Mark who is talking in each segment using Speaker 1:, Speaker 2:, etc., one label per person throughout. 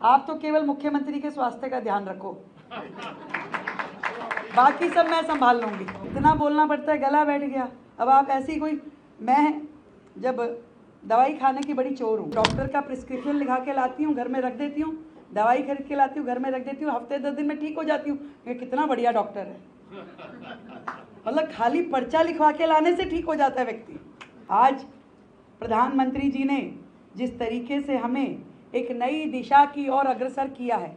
Speaker 1: आप तो केवल मुख्यमंत्री के स्वास्थ्य का ध्यान रखो, बाकी सब मैं संभाल लूंगी। इतना बोलना पड़ता है, गला बैठ गया। अब आप ऐसी कोई, मैं जब दवाई खाने की बड़ी चोर हूँ, डॉक्टर का प्रिस्क्रिप्शन लिखा के लाती हूँ, घर में रख देती हूँ, दवाई खरीद के लाती हूँ, घर में रख देती हूँ, हफ्ते 10 दिन में ठीक हो जाती हूँ। ये कितना बढ़िया डॉक्टर है, मतलब खाली पर्चा लिखवा के लाने से ठीक हो जाता है व्यक्ति। आज प्रधानमंत्री जी ने जिस तरीके से हमें एक नई दिशा की ओर अग्रसर किया है,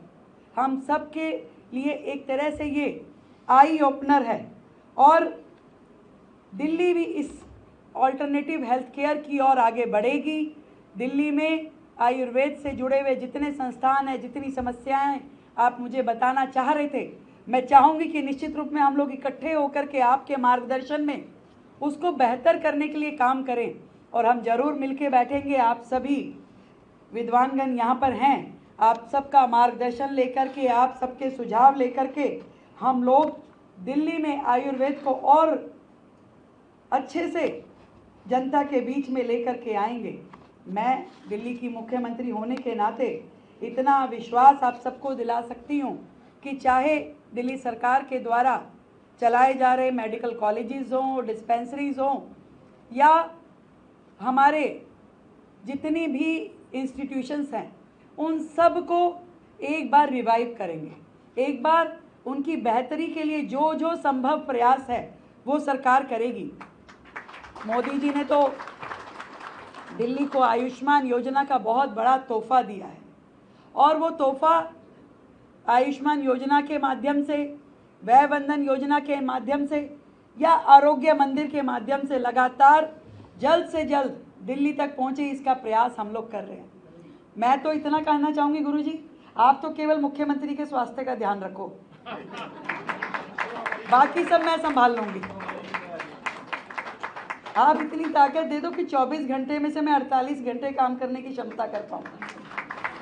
Speaker 1: हम सब के लिए एक तरह से ये आई ओपनर है। और दिल्ली भी इस ऑल्टरनेटिव हेल्थ केयर की ओर आगे बढ़ेगी। दिल्ली में आयुर्वेद से जुड़े हुए जितने संस्थान हैं, जितनी समस्याएं आप मुझे बताना चाह रहे थे, मैं चाहूँगी कि निश्चित रूप में हम लोग इकट्ठे होकर के आपके मार्गदर्शन में उसको बेहतर करने के लिए काम करें। और हम जरूर मिलके बैठेंगे, आप सभी विद्वानगण यहाँ पर हैं, आप सबका मार्गदर्शन लेकर के, आप सबके सुझाव लेकर के हम लोग दिल्ली में आयुर्वेद को और अच्छे से जनता के बीच में लेकर के आएंगे। मैं दिल्ली की मुख्यमंत्री होने के नाते इतना विश्वास आप सबको दिला सकती हूँ कि चाहे दिल्ली सरकार के द्वारा चलाए जा रहे मेडिकल कॉलेजेस हों, डिस्पेंसरीज हों, या हमारे जितनी भी इंस्टीट्यूशंस हैं, उन सब को एक बार रिवाइव करेंगे। एक बार उनकी बेहतरी के लिए जो जो संभव प्रयास है वो सरकार करेगी। मोदी जी ने तो दिल्ली को आयुष्मान योजना का बहुत बड़ा तोहफा दिया है, और वो तोहफा आयुष्मान योजना के माध्यम से, वय वंदन योजना के माध्यम से, या आरोग्य मंदिर के माध्यम से लगातार जल्द से जल्द दिल्ली तक पहुंचे, इसका प्रयास हम लोग कर रहे हैं। मैं तो इतना कहना चाहूँगी गुरुजी, आप तो केवल मुख्यमंत्री के स्वास्थ्य का ध्यान रखो, बाकी सब मैं संभाल लूंगी। आप इतनी ताकत दे दो कि 24 घंटे में से मैं 48 घंटे काम करने की क्षमता कर पाऊँ,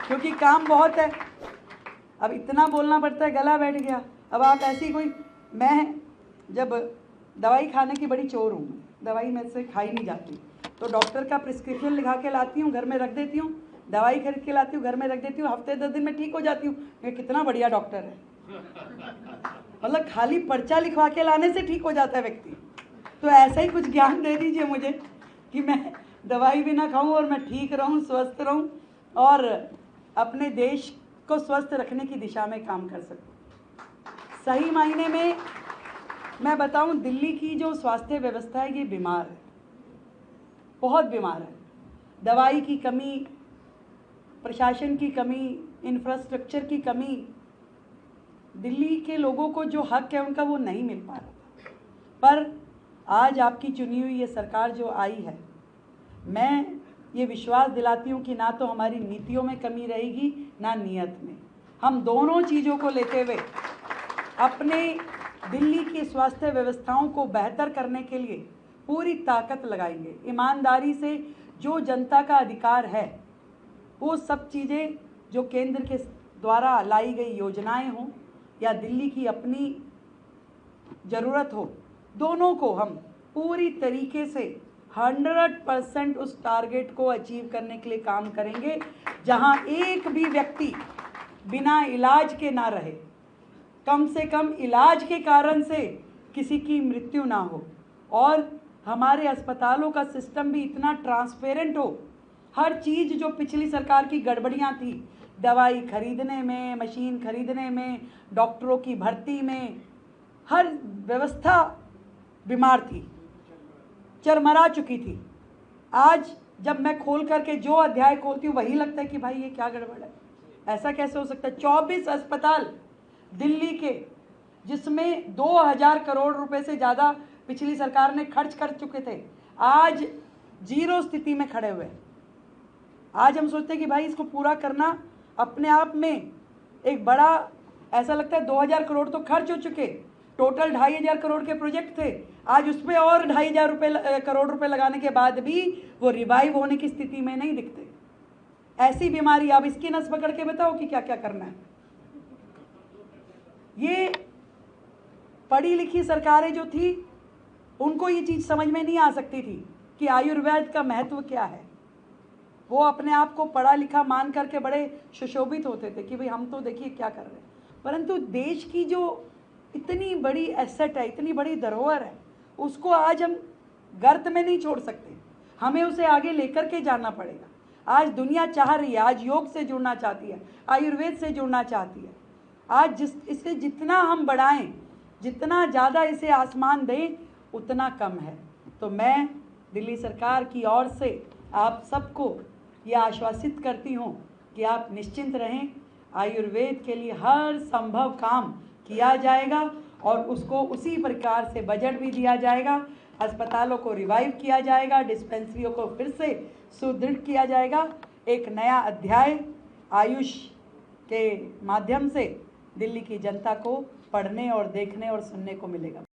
Speaker 1: क्योंकि काम बहुत है। अब इतना बोलना पड़ता है, गला बैठ गया। अब आप ऐसी कोई, मैं जब दवाई खाने की बड़ी चोर हूँ, दवाई मेरे से खाई नहीं जाती, तो डॉक्टर का प्रिस्क्रिप्शन लिखा के लाती हूँ, घर में रख देती हूँ, दवाई खरीद के लाती हूँ, घर में रख देती हूँ, हफ्ते 10 दिन में ठीक हो जाती हूँ। ये कितना बढ़िया डॉक्टर है, मतलब खाली पर्चा लिखवा के लाने से ठीक हो जाता है व्यक्ति। तो ऐसा ही कुछ ज्ञान दे दीजिए मुझे कि मैं दवाई भी ना खाऊं और मैं ठीक रहूं, स्वस्थ रहूं और अपने देश को स्वस्थ रखने की दिशा में काम कर सकूं। सही मायने में मैं बताऊं, दिल्ली की जो स्वास्थ्य व्यवस्था है ये बीमार है, बहुत बीमार है। दवाई की कमी, प्रशासन की कमी, इंफ्रास्ट्रक्चर की कमी, दिल्ली के लोगों को जो हक है उनका वो नहीं मिल पा रहा। पर आज आपकी चुनी हुई ये सरकार जो आई है, मैं ये विश्वास दिलाती हूँ कि ना तो हमारी नीतियों में कमी रहेगी, ना नियत में। हम दोनों चीज़ों को लेते हुए अपने दिल्ली की स्वास्थ्य व्यवस्थाओं को बेहतर करने के लिए पूरी ताकत लगाएंगे। ईमानदारी से जो जनता का अधिकार है, वो सब चीज़ें जो केंद्र के द्वारा लाई गई योजनाएं हों या दिल्ली की अपनी ज़रूरत हो, दोनों को हम पूरी तरीके से 100% उस टारगेट को अचीव करने के लिए काम करेंगे, जहां एक भी व्यक्ति बिना इलाज के ना रहे, कम से कम इलाज के कारण से किसी की मृत्यु ना हो, और हमारे अस्पतालों का सिस्टम भी इतना ट्रांसपेरेंट हो। हर चीज़ जो पिछली सरकार की गड़बड़ियां थी, दवाई खरीदने में, मशीन खरीदने में, डॉक्टरों की भर्ती में, हर व्यवस्था बीमार थी, चरमरा चुकी थी। आज जब मैं खोल करके जो अध्याय खोलती हूँ वही लगता है कि भाई ये क्या गड़बड़ है, ऐसा कैसे हो सकता है। 24 अस्पताल दिल्ली के, जिसमें 2000 करोड़ रुपए से ज़्यादा पिछली सरकार ने खर्च कर चुके थे, आज जीरो स्थिति में खड़े हुए। आज हम सोचते हैं कि भाई इसको पूरा करना अपने आप में एक बड़ा, ऐसा लगता है 2000 करोड़ तो खर्च हो चुके, टोटल 2500 करोड़ के प्रोजेक्ट थे, आज उसमें और 2500 करोड़ रुपए लगाने के बाद भी वो रिवाइव होने की स्थिति में नहीं दिखते। ऐसी बीमारी, अब इसकी नस पकड़ के बताओ कि क्या क्या करना है। ये पढ़ी लिखी सरकारें जो थी, उनको ये चीज़ समझ में नहीं आ सकती थी कि आयुर्वेद का महत्व क्या है। वो अपने आप को पढ़ा लिखा मान करके बड़े सुशोभित होते थे कि भाई हम तो देखिए क्या कर रहे हैं, परंतु देश की जो इतनी बड़ी एसेट है, इतनी बड़ी धरोहर है, उसको आज हम गर्त में नहीं छोड़ सकते, हमें उसे आगे लेकर के जाना पड़ेगा। आज दुनिया चाह रही है, आज योग से जुड़ना चाहती है, आयुर्वेद से जुड़ना चाहती है। आज इसे जितना हम बढ़ाएं, जितना ज़्यादा इसे आसमान दें, उतना कम है। तो मैं दिल्ली सरकार की ओर से आप सबको ये आश्वासित करती हूँ कि आप निश्चिंत रहें, आयुर्वेद के लिए हर संभव काम किया जाएगा और उसको उसी प्रकार से बजट भी दिया जाएगा। अस्पतालों को रिवाइव किया जाएगा, डिस्पेंसरियों को फिर से सुदृढ़ किया जाएगा। एक नया अध्याय आयुष के माध्यम से दिल्ली की जनता को पढ़ने और देखने और सुनने को मिलेगा।